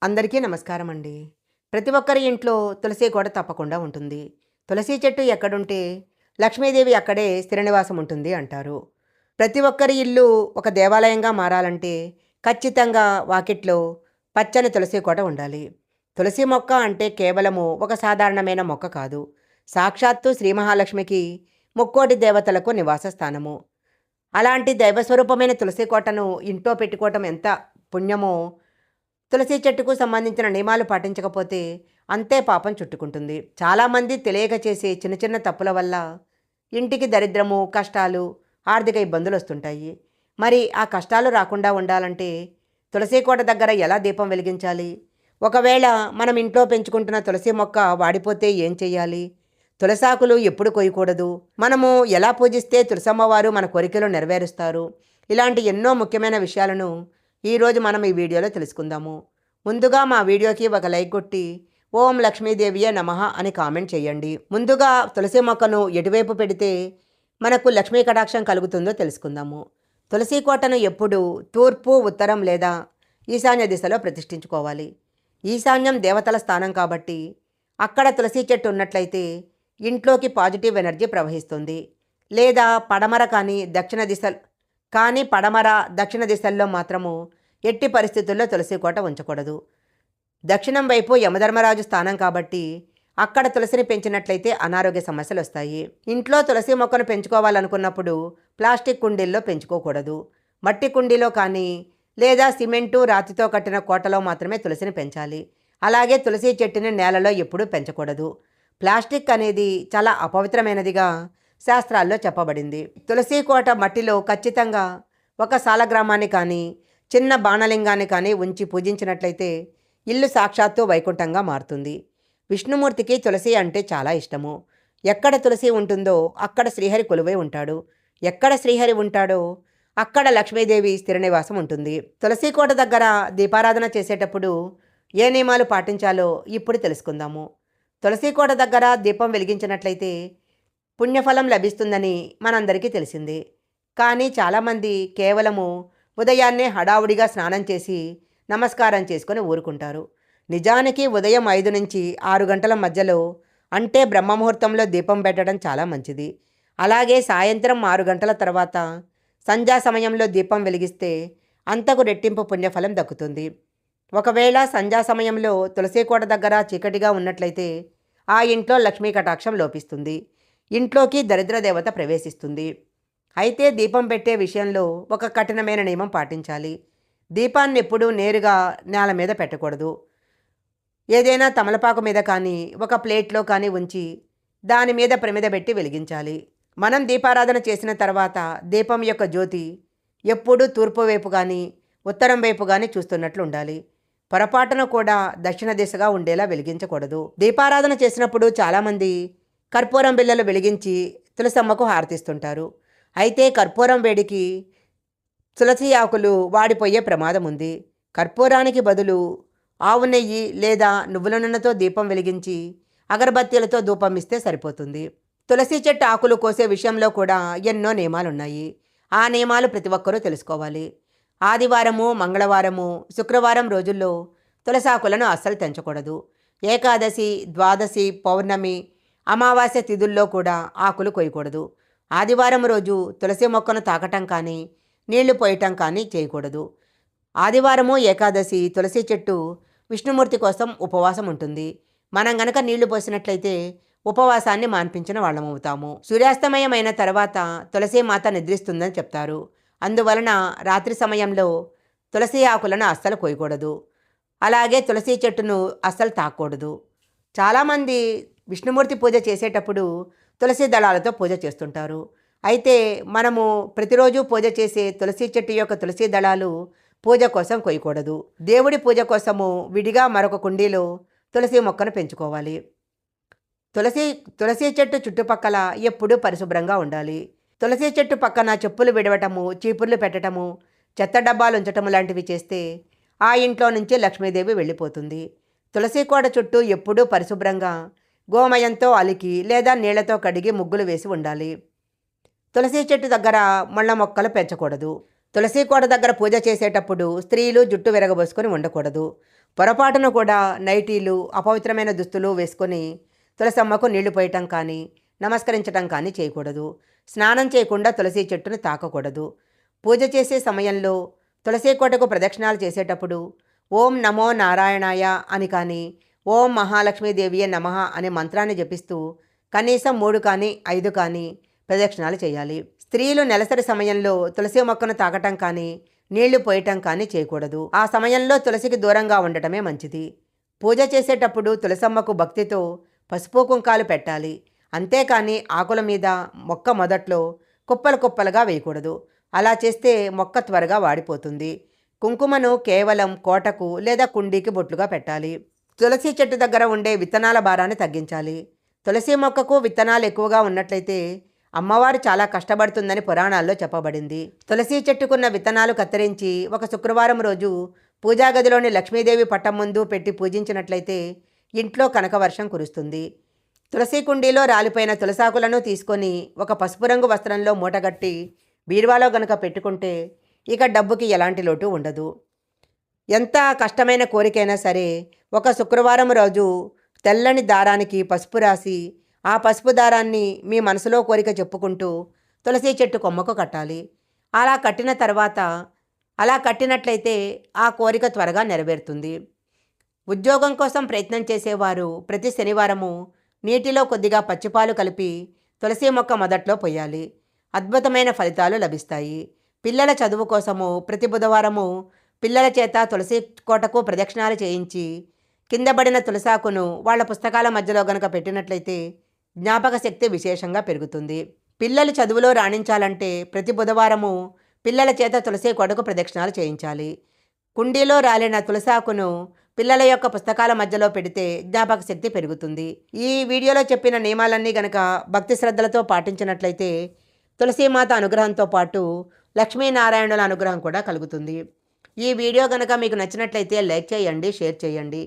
అందరికీ నమస్కారం అండి. ప్రతి ఒక్కరి ఇంట్లో తులసి కోట తప్పకుండా ఉంటుంది. తులసి చెట్టు ఎక్కడుంటే లక్ష్మీదేవి అక్కడే స్థిర నివాసం ఉంటుంది అంటారు. ప్రతి ఒక్కరి ఇల్లు ఒక దేవాలయంగా మారాలంటే ఖచ్చితంగా వాకిట్లో పచ్చని తులసి కోట ఉండాలి. తులసి మొక్క అంటే కేవలము ఒక సాధారణమైన మొక్క కాదు. సాక్షాత్తు శ్రీ మహాలక్ష్మికి ముక్కోటి దేవతలకు నివాస స్థానము. అలాంటి దైవస్వరూపమైన తులసి కోటను ఇంట్లో పెట్టుకోవటం ఎంత పుణ్యమో, తులసి చెట్టుకు సంబంధించిన నియమాలు పాటించకపోతే అంతే పాపం చుట్టుకుంటుంది. చాలామంది తెలియక చేసే చిన్న చిన్న తప్పుల వల్ల ఇంటికి దరిద్రము, కష్టాలు, ఆర్థిక ఇబ్బందులు వస్తుంటాయి. మరి ఆ కష్టాలు రాకుండా ఉండాలంటే తులసి కోట దగ్గర ఎలా దీపం వెలిగించాలి? ఒకవేళ మనం ఇంట్లో పెంచుకుంటున్న తులసి మొక్క వాడిపోతే ఏం చేయాలి? తులసాకులు ఎప్పుడు కొయ్యకూడదు? మనము ఎలా పూజిస్తే తులసమ్మవారు మన కోరికలు నెరవేరుస్తారు? ఇలాంటి ఎన్నో ముఖ్యమైన విషయాలను ఈరోజు మనం ఈ వీడియోలో తెలుసుకుందాము. ముందుగా మా వీడియోకి ఒక లైక్ కొట్టి ఓం లక్ష్మీదేవియే నమః అని కామెంట్ చేయండి. ముందుగా తులసి మొక్కను ఎటువైపు పెడితే మనకు లక్ష్మీ కటాక్షం కలుగుతుందో తెలుసుకుందాము. తులసి కోటను ఎప్పుడు తూర్పు, ఉత్తరం లేదా ఈశాన్య దిశలో ప్రతిష్ఠించుకోవాలి. ఈశాన్యం దేవతల స్థానం కాబట్టి అక్కడ తులసి చెట్టు ఉన్నట్లయితే ఇంట్లోకి పాజిటివ్ ఎనర్జీ ప్రవహిస్తుంది. లేదా పడమర పడమర దక్షిణ దిశల్లో మాత్రము ఎట్టి పరిస్థితుల్లో తులసి కోట ఉంచకూడదు. దక్షిణం వైపు యమధర్మరాజు స్థానం కాబట్టి అక్కడ తులసిని పెంచినట్లయితే అనారోగ్య సమస్యలు వస్తాయి. ఇంట్లో తులసి మొక్కను పెంచుకోవాలనుకున్నప్పుడు ప్లాస్టిక్ కుండీల్లో పెంచుకోకూడదు. మట్టి కుండీలో కానీ లేదా సిమెంటు, రాతితో కట్టిన కోటలో మాత్రమే తులసిని పెంచాలి. అలాగే తులసి చెట్టుని నేలలో ఎప్పుడూ పెంచకూడదు. ప్లాస్టిక్ అనేది చాలా అపవిత్రమైనదిగా శాస్త్రాల్లో చెప్పబడింది. తులసి కోట మట్టిలో ఖచ్చితంగా ఒక సాలగ్రామాన్ని కానీ చిన్న బాణలింగాన్ని కానీ ఉంచి పూజించినట్లయితే ఇల్లు సాక్షాత్తు వైకుంఠంగా మారుతుంది. విష్ణుమూర్తికి తులసి అంటే చాలా ఇష్టము. ఎక్కడ తులసి ఉంటుందో అక్కడ శ్రీహరి కొలువై ఉంటాడు. ఎక్కడ శ్రీహరి ఉంటాడో అక్కడ లక్ష్మీదేవి స్థిర నివాసం ఉంటుంది. తులసి కోట దగ్గర దీపారాధన చేసేటప్పుడు ఏ నియమాలు పాటించాలో ఇప్పుడు తెలుసుకుందాము. తులసి కోట దగ్గర దీపం వెలిగించినట్లయితే పుణ్యఫలం లభిస్తుందని మనందరికీ తెలిసిందే. కానీ చాలామంది కేవలము ఉదయాన్నే హడావుడిగా స్నానం చేసి నమస్కారం చేసుకొని ఊరుకుంటారు. నిజానికి ఉదయం 5 నుంచి 6 గంటల మధ్యలో అంటే బ్రహ్మముహూర్తంలో దీపం పెట్టడం చాలా మంచిది. అలాగే సాయంత్రం 6 గంటల తర్వాత సంధ్యా సమయంలో దీపం వెలిగిస్తే అంతకు రెట్టింపు పుణ్యఫలం దక్కుతుంది. ఒకవేళ సంధ్యా సమయంలో తులసి కోట దగ్గర చీకటిగా ఉన్నట్లయితే ఆ ఇంట్లో లక్ష్మీ కటాక్షం లోపిస్తుంది. ఇంట్లోకి దరిద్ర దేవత ప్రవేశిస్తుంది. అయితే దీపం పెట్టే విషయంలో ఒక కఠినమైన నియమం పాటించాలి. దీపాన్ని ఎప్పుడూ నేరుగా నేల మీద పెట్టకూడదు. ఏదైనా తమలపాకు మీద కానీ ఒక ప్లేట్లో కానీ ఉంచి దాని మీద ప్రమిద పెట్టి వెలిగించాలి. మనం దీపారాధన చేసిన తర్వాత దీపం యొక్క జ్యోతి ఎప్పుడూ తూర్పు వైపు కానీ ఉత్తరం వైపు కానీ చూస్తున్నట్లు ఉండాలి. పొరపాటున కూడా దక్షిణ దిశగా ఉండేలా వెలిగించకూడదు. దీపారాధన చేసినప్పుడు చాలామంది కర్పూరం బిళ్ళలు వెలిగించి తులసమ్మకు హారతిస్తుంటారు. అయితే కర్పూరం వేడికి తులసి ఆకులు వాడిపోయే ప్రమాదం ఉంది. కర్పూరానికి బదులు ఆవు నెయ్యి లేదా నువ్వుల నూనెతో దీపం వెలిగించి అగరబత్తీలతో ధూపం ఇస్తే సరిపోతుంది. తులసి చెట్టు ఆకులు కోసే విషయంలో కూడా ఎన్నో నియమాలున్నాయి. ఆ నియమాలు ప్రతి ఒక్కరూ తెలుసుకోవాలి. ఆదివారము, మంగళవారము, శుక్రవారం రోజుల్లో తులసాకులను అస్సలు తెంచకూడదు. ఏకాదశి, ద్వాదశి, పౌర్ణమి, అమావాస్య తిథుల్లో కూడా ఆకులు కొయ్యకూడదు. ఆదివారం రోజు తులసి మొక్కను తాకటం కానీ నీళ్లు పోయటం కానీ చేయకూడదు. ఆదివారము, ఏకాదశి తులసి చెట్టు విష్ణుమూర్తి కోసం ఉపవాసం ఉంటుంది. మనం గనక నీళ్లు పోసినట్లయితే ఉపవాసాన్ని మాన్పించిన వాళ్ళమవుతాము. సూర్యాస్తమయం అయిన తర్వాత తులసి మాత నిద్రిస్తుందని చెప్తారు. అందువలన రాత్రి సమయంలో తులసి ఆకులను అస్సలు కోయకూడదు. అలాగే తులసి చెట్టును అస్సలు తాకూడదు. చాలామంది విష్ణుమూర్తి పూజ చేసేటప్పుడు తులసి దళాలతో పూజ చేస్తుంటారు. అయితే మనము ప్రతిరోజు పూజ చేసే తులసి చెట్టు యొక్క తులసి దళాలు పూజ కోసం కొయ్యకూడదు. దేవుడి పూజ కోసము విడిగా మరొక కుండీలో తులసి మొక్కను పెంచుకోవాలి. తులసి చెట్టు చుట్టుపక్కల ఎప్పుడూ పరిశుభ్రంగా ఉండాలి. తులసి చెట్టు పక్కన చెప్పులు విడవటము, చీపుర్లు పెట్టటము, చెత్త డబ్బాలు ఉంచటము లాంటివి చేస్తే ఆ ఇంట్లో నుంచి లక్ష్మీదేవి వెళ్ళిపోతుంది. తులసి కోట చుట్టూ ఎప్పుడూ పరిశుభ్రంగా గోమయంతో అలికి లేదా నీళ్లతో కడిగి ముగ్గులు వేసి ఉండాలి. తులసి చెట్టు దగ్గర ముళ్ళ మొక్కలు పెంచకూడదు. తులసి కోట దగ్గర పూజ చేసేటప్పుడు స్త్రీలు జుట్టు విరగబోసుకొని ఉండకూడదు. పొరపాటున కూడా నైటీలు, అపవిత్రమైన దుస్తులు వేసుకొని తులసమ్మకు నీళ్లు పోయటం కానీ, నమస్కరించటం కానీ చేయకూడదు. స్నానం చేయకుండా తులసి చెట్టును తాకకూడదు. పూజ చేసే సమయంలో తులసి కోటకు ప్రదక్షిణాలు చేసేటప్పుడు ఓం నమో నారాయణాయ అని కానీ, ఓం మహాలక్ష్మీదేవియే నమః అనే మంత్రాన్ని జపిస్తూ కనీసం 3 కానీ 5 కానీ ప్రదక్షిణాలు చేయాలి. స్త్రీలు నెలసరి సమయంలో తులసి మొక్కను తాకటం కానీ, నీళ్లు పోయటం కానీ చేయకూడదు. ఆ సమయంలో తులసికి దూరంగా ఉండటమే మంచిది. పూజ చేసేటప్పుడు తులసమ్మకు భక్తితో పసుపు కుంకాలు పెట్టాలి. అంతేకాని ఆకుల మీద మొక్క మొదట్లో కుప్పలు కుప్పలుగా వేయకూడదు. అలా చేస్తే మొక్క త్వరగా వాడిపోతుంది. కుంకుమను కేవలం కోటకు లేదా కుండీకి బొట్లుగా పెట్టాలి. తులసి చెట్టు దగ్గర ఉండే విత్తనాల భారాన్ని తగ్గించాలి. తులసి మొక్కకు విత్తనాలు ఎక్కువగా ఉన్నట్లయితే అమ్మవారు చాలా కష్టపడుతుందని పురాణాల్లో చెప్పబడింది. తులసి చెట్టుకున్న విత్తనాలు కత్తిరించి ఒక శుక్రవారం రోజు పూజా గదిలోని లక్ష్మీదేవి పట్టం ముందు పెట్టి పూజించినట్లయితే ఇంట్లో కనకవర్షం కురుస్తుంది. తులసి కుండీలో రాలిపోయిన తులసాకులను తీసుకొని ఒక పసుపు రంగు వస్త్రంలో మూటగట్టి బీరువాలో గనక పెట్టుకుంటే ఇక డబ్బుకి ఎలాంటి లోటు ఉండదు. ఎంత కష్టమైన కోరికైనా సరే ఒక శుక్రవారం రోజు తెల్లని దారానికి పసుపు రాసి ఆ పసుపు దారాన్ని మీ మనసులో కోరిక చెప్పుకుంటూ తులసి చెట్టు కొమ్మకు కట్టాలి. అలా కట్టినట్లయితే ఆ కోరిక త్వరగా నెరవేరుతుంది. ఉద్యోగం కోసం ప్రయత్నం చేసేవారు ప్రతి శనివారము నీటిలో కొద్దిగా పచ్చిపాలు కలిపి తులసి మొక్క మొదట్లో పోయాలి. అద్భుతమైన ఫలితాలు లభిస్తాయి. పిల్లల చదువు కోసము ప్రతి బుధవారము పిల్లల చేత తులసి కోటకు ప్రదక్షిణాలు చేయించి కిందబడిన తులసాకును వాళ్ళ పుస్తకాల మధ్యలో గనక పెట్టినట్లయితే జ్ఞాపక శక్తి విశేషంగా పెరుగుతుంది. పిల్లలు చదువులో రాణించాలంటే ప్రతి బుధవారము పిల్లల చేత తులసి కోటకు ప్రదక్షిణాలు చేయించాలి. కుండీలో రాలిన తులసాకును పిల్లల యొక్క పుస్తకాల మధ్యలో పెడితే జ్ఞాపక శక్తి పెరుగుతుంది. ఈ వీడియోలో చెప్పిన నియమాలన్నీ గనక భక్తి శ్రద్ధలతో పాటించినట్లయితే తులసీమాత అనుగ్రహంతో పాటు లక్ష్మీనారాయణుల అనుగ్రహం కూడా కలుగుతుంది. ఈ వీడియో గనక మీకు నచ్చినట్లయితే లైక్ చేయండి, షేర్ చేయండి.